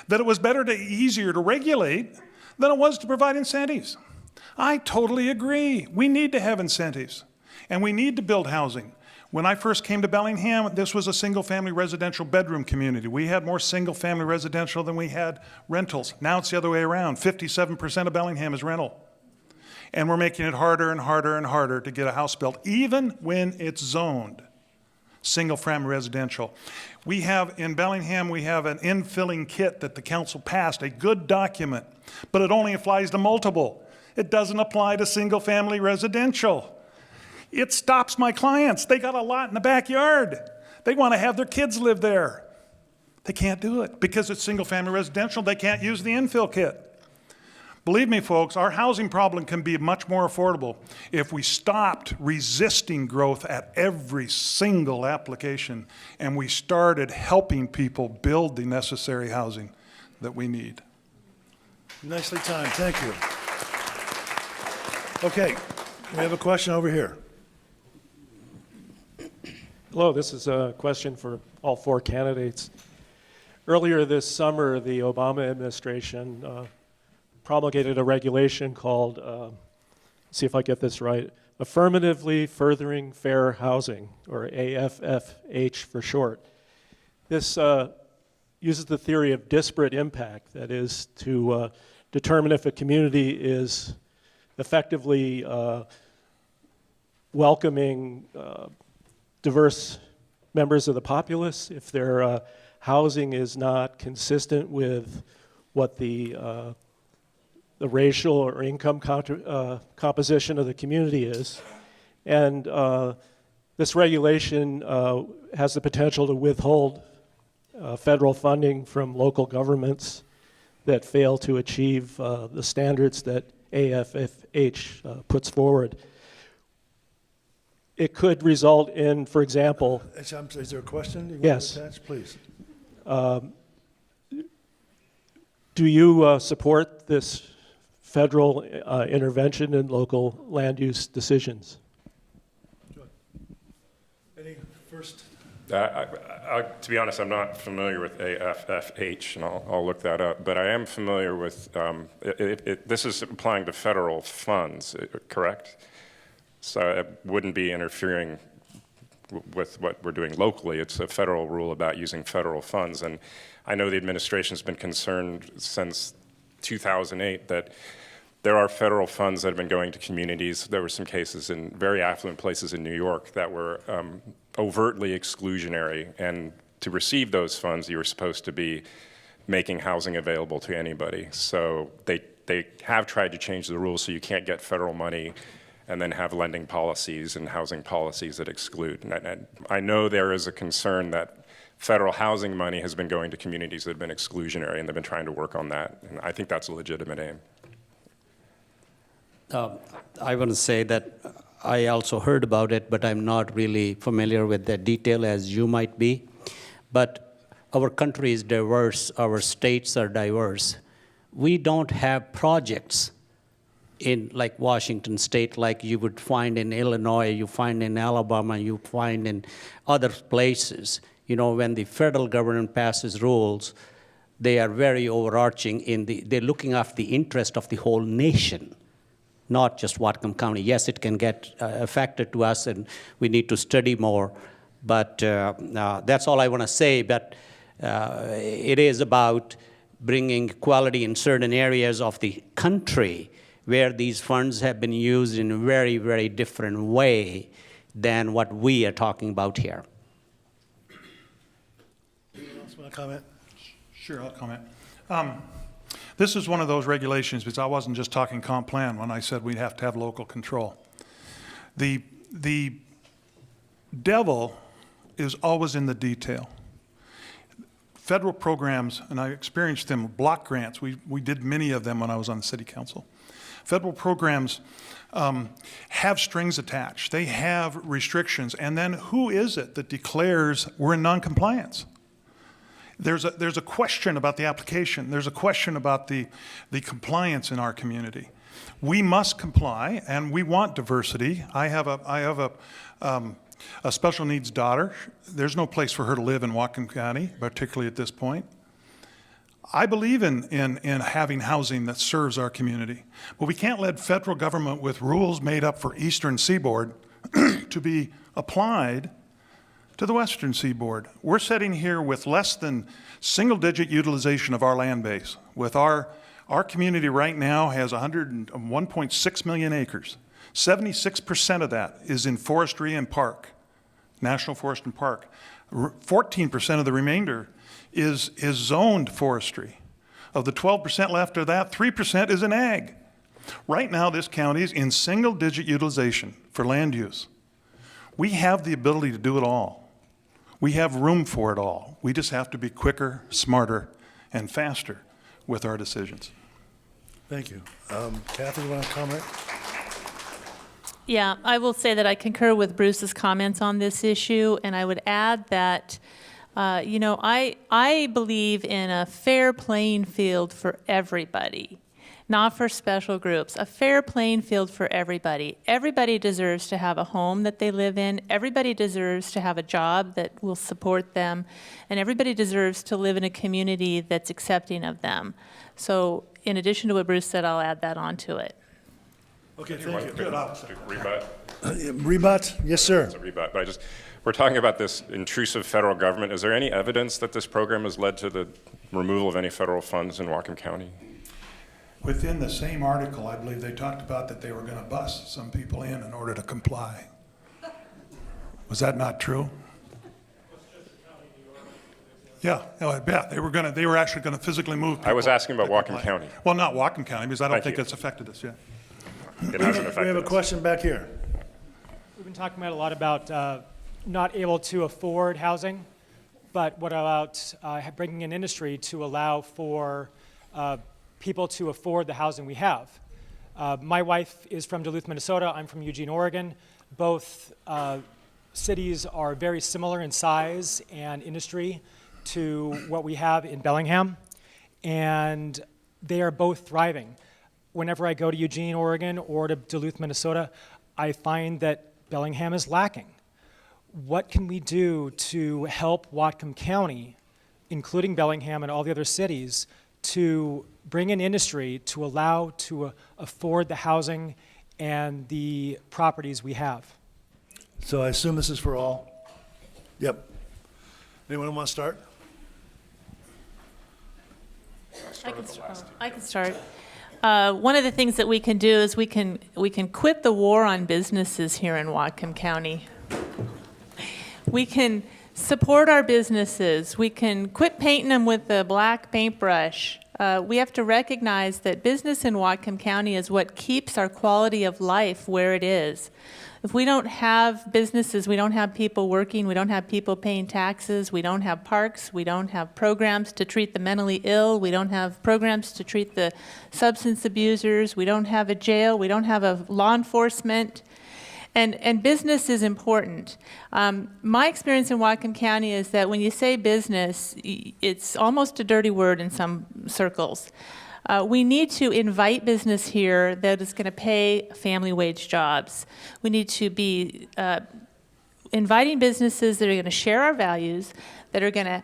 that it was easier to regulate than it was to provide incentives. I totally agree. We need to have incentives, and we need to build housing. When I first came to Bellingham, this was a single-family residential bedroom community. We had more single-family residential than we had rentals. Now it's the other way around. 57% of Bellingham is rental. And we're making it harder and harder to get a house built, even when it's zoned single-family residential. We have, in Bellingham, we have an infilling kit that the council passed, a good document, but it only applies to multiple. It doesn't apply to single-family residential. It stops my clients. They got a lot in the backyard. They want to have their kids live there. They can't do it because it's single-family residential. They can't use the infill kit. Believe me, folks, our housing problem can be much more affordable if we stopped resisting growth at every single application and we started helping people build the necessary housing that we need. Nicely timed, thank you. Okay, we have a question over here. Hello, this is a question for all four candidates. Earlier this summer, the Obama administration promulgated a regulation called, see if I get this right, Affirmatively Furthering Fair Housing, or AFFH for short. This uses the theory of disparate impact, that is, to determine if a community is effectively welcoming diverse members of the populace, if their housing is not consistent with what the racial or income composition of the community is. And this regulation has the potential to withhold federal funding from local governments that fail to achieve the standards that AFFH puts forward. It could result in, for example... Is there a question you want Yes. to attach? Please. Do you support this federal intervention in local land use decisions? Any first? To be honest, I'm not familiar with AFFH, and I'll look that up. But I am familiar with, this is applying to federal funds, correct? So it wouldn't be interfering with what we're doing locally. It's a federal rule about using federal funds. And I know the administration's been concerned since 2008 that there are federal funds that have been going to communities. There were some cases in very affluent places in New York that were overtly exclusionary. And to receive those funds, you were supposed to be making housing available to anybody. So they have tried to change the rules so you can't get federal money and then have lending policies and housing policies that exclude. And I know there is a concern that federal housing money has been going to communities that have been exclusionary, and they've been trying to work on that. And I think that's a legitimate aim. I want to say that I also heard about it, but I'm not really familiar with the detail as you might be. But our country is diverse, our states are diverse. We don't have projects in like Washington State like you would find in Illinois, you find in Alabama, you find in other places. You know, when the federal government passes rules, they are very overarching they're looking after the interest of the whole nation, not just Whatcom County. Yes, it can get affected to us, and we need to study more. But that's all I want to say. But it is about bringing equality in certain areas of the country where these funds have been used in a very, very different way than what we are talking about here. Anyone else want to comment? Sure, I'll comment. This is one of those regulations, because I wasn't just talking comp plan when I said we'd have to have local control. The devil is always in the detail. Federal programs, and I experienced them, block grants, we did many of them when I was on the city council. Federal programs have strings attached. They have restrictions. And then who is it that declares we're in noncompliance? There's a question about the application. There's a question about the compliance in our community. We must comply, and we want diversity. I have a special needs daughter. There's no place for her to live in Whatcom County, particularly at this point. I believe in having housing that serves our community, but we can't let federal government with rules made up for Eastern Seaboard to be applied to the Western Seaboard. We're sitting here with less than single-digit utilization of our land base. With our community right now has 1.6 million acres. 76% of that is in forestry and park, National Forest and Park. 14% of the remainder is zoned forestry. Of the 12% left of that, 3% is in ag. Right now, this county is in single-digit utilization for land use. We have the ability to do it all. We have room for it all. We just have to be quicker, smarter, and faster with our decisions. Thank you. Kathy, you want to comment? Yeah, I will say that I concur with Bruce's comments on this issue, and I would add that, I believe in a fair playing field for everybody, not for special groups. A fair playing field for everybody. Everybody deserves to have a home that they live in. Everybody deserves to have a job that will support them, and everybody deserves to live in a community that's accepting of them. So, in addition to what Bruce said, I'll add that onto it. Okay, thank you. Good. Rebut? Rebut? Yes, sir. It's a rebut, but we're talking about this intrusive federal government. Is there any evidence that this program has led to the removal of any federal funds in Whatcom County? Within the same article, I believe they talked about that they were going to bus some people in order to comply. Was that not true? Yeah, I bet. They were actually going to physically move people. I was asking about Whatcom County. Well, not Whatcom County, because I don't Thank think you. it's affected us yet. It hasn't affected We have a us. question back here. We've been talking about a lot about not able to afford housing, but what about bringing in industry to allow for people to afford the housing we have? My wife is from Duluth, Minnesota. I'm from Eugene, Oregon. Both cities are very similar in size and industry to what we have in Bellingham, and they are both thriving. Whenever I go to Eugene, Oregon, or to Duluth, Minnesota, I find that Bellingham is lacking. What can we do to help Whatcom County, including Bellingham and all the other cities, to bring in industry to allow to afford the housing and the properties we have? So I assume this is for all? Yep. Anyone want to start? I can start. One of the things that we can do is we can quit the war on businesses here in Whatcom County. We can support our businesses. We can quit painting them with the black paintbrush. We have to recognize that business in Whatcom County is what keeps our quality of life where it is. If we don't have businesses, we don't have people working, we don't have people paying taxes, we don't have parks, we don't have programs to treat the mentally ill, we don't have programs to treat the substance abusers, we don't have a jail, we don't have a law enforcement. And business is important. My experience in Whatcom County is that when you say business, it's almost a dirty word in some circles. We need to invite business here that is going to pay family wage jobs. We need to be inviting businesses that are going to share our values, that are going to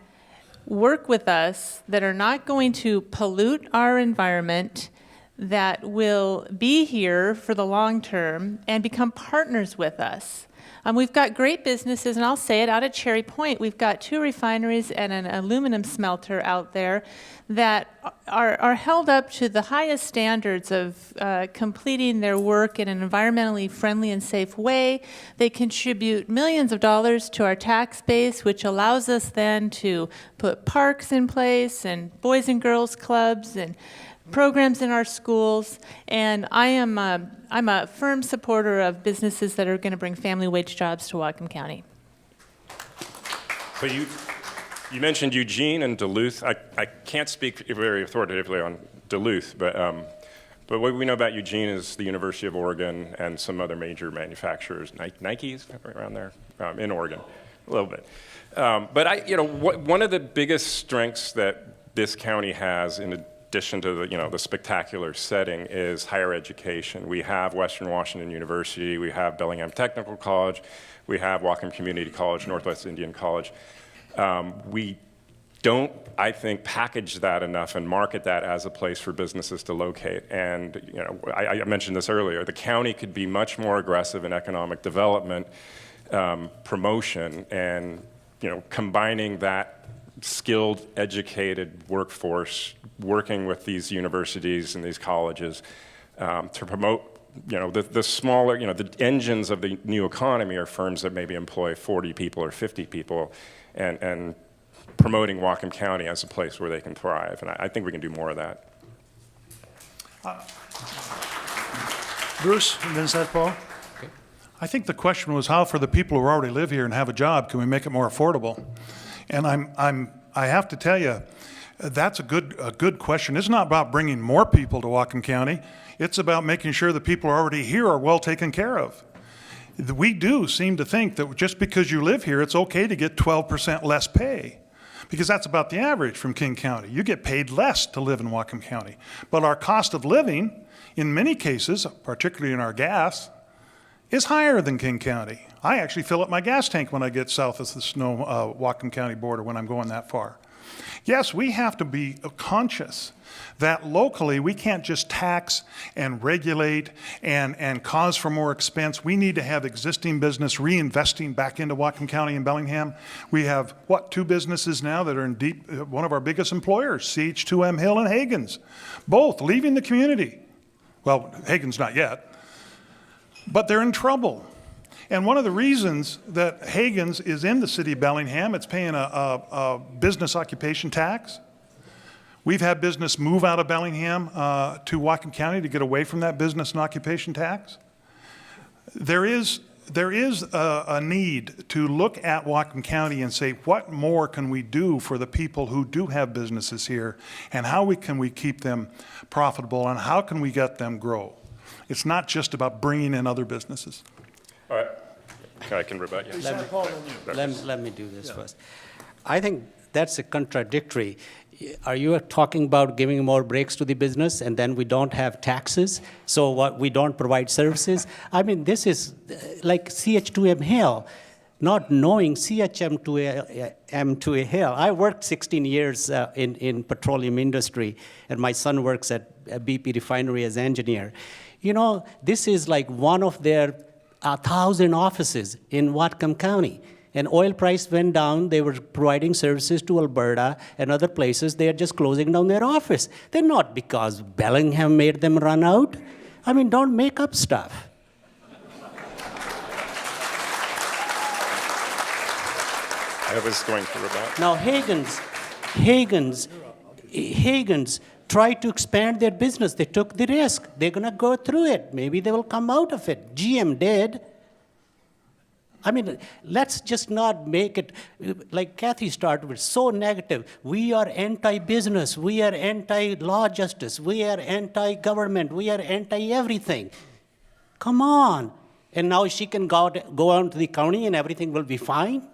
work with us, that are not going to pollute our environment, that will be here for the long term and become partners with us. We've got great businesses, and I'll say it, out at Cherry Point, we've got 2 refineries and an aluminum smelter out there that are held up to the highest standards of completing their work in an environmentally friendly and safe way. They contribute millions of dollars to our tax base, which allows us then to put parks in place and boys and girls clubs and programs in our schools, and I'm a firm supporter of businesses that are going to bring family wage jobs to Whatcom County. So you mentioned Eugene and Duluth. I can't speak very authoritatively on Duluth, but what we know about Eugene is the University of Oregon and some other major manufacturers. Nike's around there in Oregon, a little bit. But one of the biggest strengths that this county has, in addition to the spectacular setting, is higher education. We have Western Washington University, we have Bellingham Technical College, we have Whatcom Community College, Northwest Indian College. We don't, I think, package that enough and market that as a place for businesses to locate. And I mentioned this earlier, the county could be much more aggressive in economic development, promotion, and combining that skilled, educated workforce working with these universities and these colleges to promote, the smaller, the engines of the new economy are firms that maybe employ 40 people or 50 people, and promoting Whatcom County as a place where they can thrive. And I think we can do more of that. Bruce, and then Satpal. I think the question was how, for the people who already live here and have a job, can we make it more affordable? And I have to tell you, that's a good question. It's not about bringing more people to Whatcom County. It's about making sure the people who are already here are well taken care of. We do seem to think that just because you live here, it's okay to get 12% less pay, because that's about the average from King County. You get paid less to live in Whatcom County. But our cost of living, in many cases, particularly in our gas, is higher than King County. I actually fill up my gas tank when I get south of the Whatcom County border when I'm going that far. Yes, we have to be conscious that locally we can't just tax and regulate and cause for more expense. We need to have existing business reinvesting back into Whatcom County and Bellingham. We have, 2 businesses now that are in one of our biggest employers, CH2M Hill and Hagen's, both leaving the community. Well, Hagen's not yet, but they're in trouble. And one of the reasons that Hagen's is in the city of Bellingham, it's paying a business occupation tax. We've had business move out of Bellingham to Whatcom County to get away from that business and occupation tax. There is a need to look at Whatcom County and say, what more can we do for the people who do have businesses here, and how can we keep them profitable, and how can we get them grow? It's not just about bringing in other businesses. All right. I can rebut you. Let me do this first. I think that's a contradictory. Are you talking about giving more breaks to the business and then we don't have taxes, so what, we don't provide services? I mean, this is like CH2M Hill, not knowing CHM to a Hill. I worked 16 years in petroleum industry, and my son works at a BP refinery as engineer. This is like one of their 1,000 offices in Whatcom County. And oil price went down. They were providing services to Alberta and other places. They are just closing down their office. They're not because Bellingham made them run out. I mean, don't make up stuff. I was going to rebut. Now, Hagen's tried to expand their business. They took the risk. They're going to go through it. Maybe they will come out of it. GM did. I mean, let's just not make it, like Kathy started with, so negative. We are anti-business. We are anti-law justice. We are anti-government. We are anti-everything. Come on. And now she can go out to the county and everything will be fine?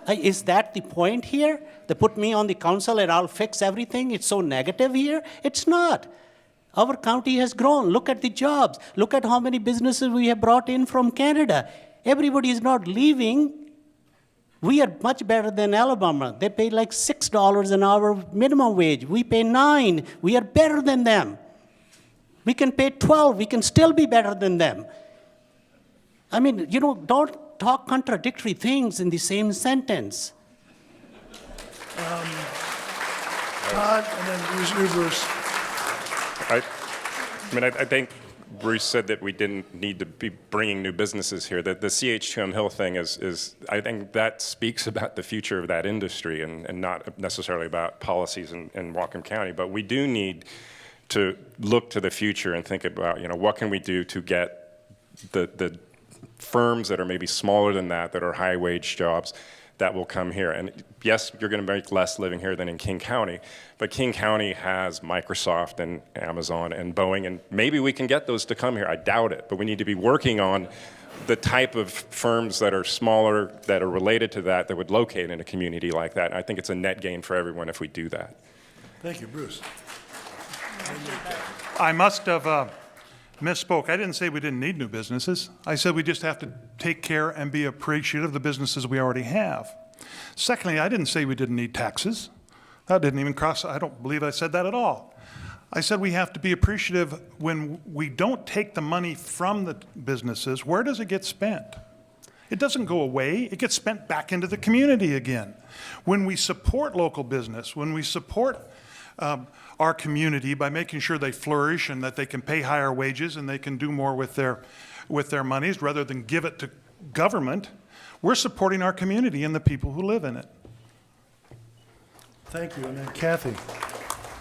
Is that the point here? They put me on the council and I'll fix everything? It's so negative here? It's not. Our county has grown. Look at the jobs. Look at how many businesses we have brought in from Canada. Everybody is not leaving. We are much better than Alabama. They pay like $6 an hour minimum wage. We pay $9. We are better than them. We can pay $12. We can still be better than them. I mean, don't talk contradictory things in the same sentence. Todd, and then you, Bruce. I think Bruce said that we didn't need to be bringing new businesses here. That the CH2M Hill thing is I think that speaks about the future of that industry and not necessarily about policies in Whatcom County. But we do need to look to the future and think about, what can we do to get the firms that are maybe smaller than that are high-wage jobs that will come here. And yes, you're going to make less living here than in King County, but King County has Microsoft and Amazon and Boeing, and maybe we can get those to come here. I doubt it, but we need to be working on the type of firms that are smaller, that are related to that would locate in a community like that. And I think it's a net gain for everyone if we do that. Thank you, Bruce. I must have misspoke. I didn't say we didn't need new businesses. I said we just have to take care and be appreciative of the businesses we already have. Secondly, I didn't say we didn't need taxes. That didn't even cross, I don't believe I said that at all. I said we have to be appreciative when we don't take the money from the businesses. Where does it get spent? It doesn't go away. It gets spent back into the community again. When we support local business, when we support our community by making sure they flourish and that they can pay higher wages and they can do more with their monies rather than give it to government, we're supporting our community and the people who live in it. Thank you. And then Kathy.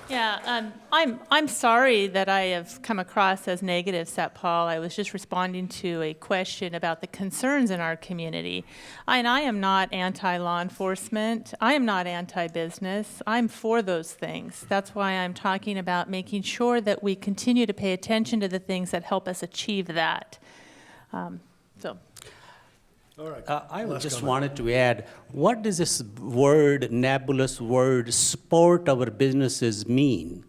Yeah, I'm sorry that I have come across as negative, Satpal. I was just responding to a question about the concerns in our community. And I am not anti-law enforcement. I am not anti-business. I'm for those things. That's why I'm talking about making sure that we continue to pay attention to the things that help us achieve that. All right. I just wanted to add, what does this word, nebulous word, support our businesses mean?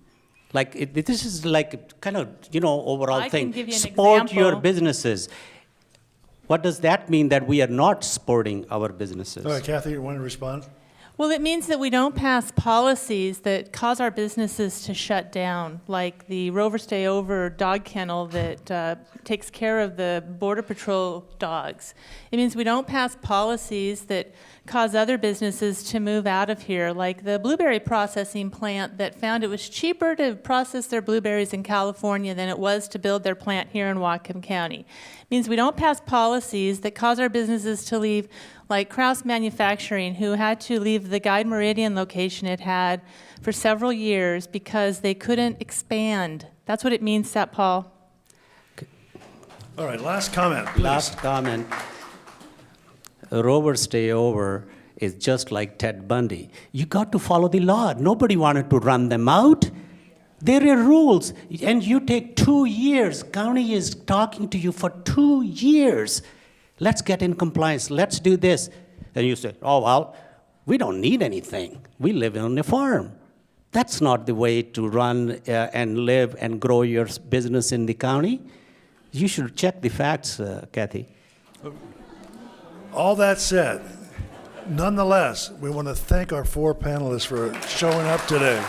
Like, this is like kind of, overall I thing. can give you an Support your example. businesses. What does that mean that we are not supporting our businesses? All right, Kathy, you want to respond? Well, it means that we don't pass policies that cause our businesses to shut down, like the Rover Stay Over dog kennel that takes care of the Border Patrol dogs. It means we don't pass policies that cause other businesses to move out of here, like the blueberry processing plant that found it was cheaper to process their blueberries in California than it was to build their plant here in Whatcom County. It means we don't pass policies that cause our businesses to leave, like Krause Manufacturing, who had to leave the Guide Meridian location it had for several years because they couldn't expand. That's what it means, Satpal. All right, last comment, please. Last comment. Rover Stay Over is just like Ted Bundy. You got to follow the law. Nobody wanted to run them out. There are rules, and you take 2 years. County is talking to you for 2 years. Let's get in compliance. Let's do this. And you say, oh, well, we don't need anything. We live on a farm. That's not the way to run and live and grow your business in the county. You should check the facts, Kathy. All that said, nonetheless, we want to thank our 4 panelists for showing up today.